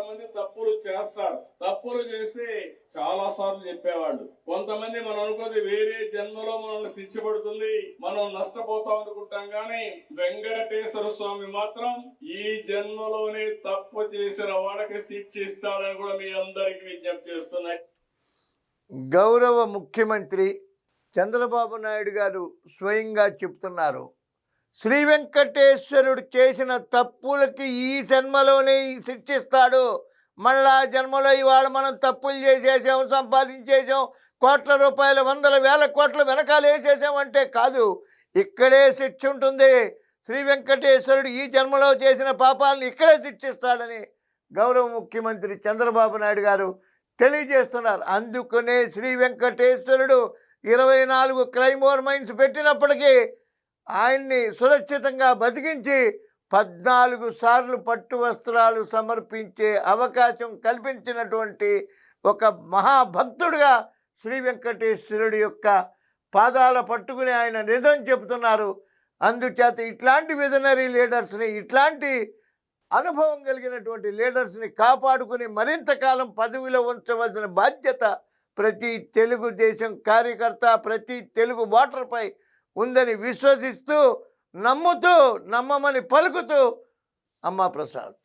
కొంతమంది తప్పులు చేస్తారు. తప్పులు చేసి చాలా సార్లు చెప్పేవాళ్ళు. కొంతమంది మనం అనుకోది వేరే జన్మలో మనల్ని శిక్ష పడుతుంది, మనం నష్టపోతాం అనుకుంటాం. కానీ వెంకటేశ్వర స్వామి మాత్రం ఈ జన్మలోనే తప్పు చేసిన వాళ్ళకి శిక్ష ఇస్తాడని కూడా మీ అందరికి విజ్ఞప్తి చేస్తున్నాయి. గౌరవ ముఖ్యమంత్రి చంద్రబాబు నాయుడు గారు స్వయంగా చెప్తున్నారు, శ్రీ వెంకటేశ్వరుడు చేసిన తప్పులకి ఈ జన్మలోనే శిక్షిస్తాడు. మళ్ళా జన్మలో ఇవాళ మనం తప్పులు చేసేసాం, సంపాదించేసాం, కోట్ల రూపాయలు, వందల వేల కోట్ల వెనకాల వేసేసాం అంటే కాదు, ఇక్కడే శిక్ష ఉంటుంది. శ్రీ వెంకటేశ్వరుడు ఈ జన్మలో చేసిన పాపాలను ఇక్కడే శిక్షిస్తాడని గౌరవ ముఖ్యమంత్రి చంద్రబాబు నాయుడు గారు తెలియజేస్తున్నారు. అందుకనే శ్రీ వెంకటేశ్వరుడు 24 క్లైమోర్ మైన్స్ పెట్టినప్పటికీ ఆయన్ని సురక్షితంగా బతికించి 14 సార్లు పట్టు వస్త్రాలు సమర్పించే అవకాశం కల్పించినటువంటి ఒక మహాభక్తుడిగా శ్రీ వెంకటేశ్వరుడి యొక్క పాదాల పట్టుకుని ఆయన నిజం చెబుతున్నారు. అందుచేత ఇట్లాంటి విజనరీ లీడర్స్ని, ఇట్లాంటి అనుభవం కలిగినటువంటి లీడర్స్ని కాపాడుకుని మరింత కాలం పదవిలో ఉంచవలసిన బాధ్యత ప్రతి తెలుగుదేశం కార్యకర్త, ప్రతి తెలుగు ఓటర్పై ఉందని విశ్వసిస్తూ, నమ్ముతూ, నమ్మమని పలుకుతూ అమ్మా ప్రసాద్.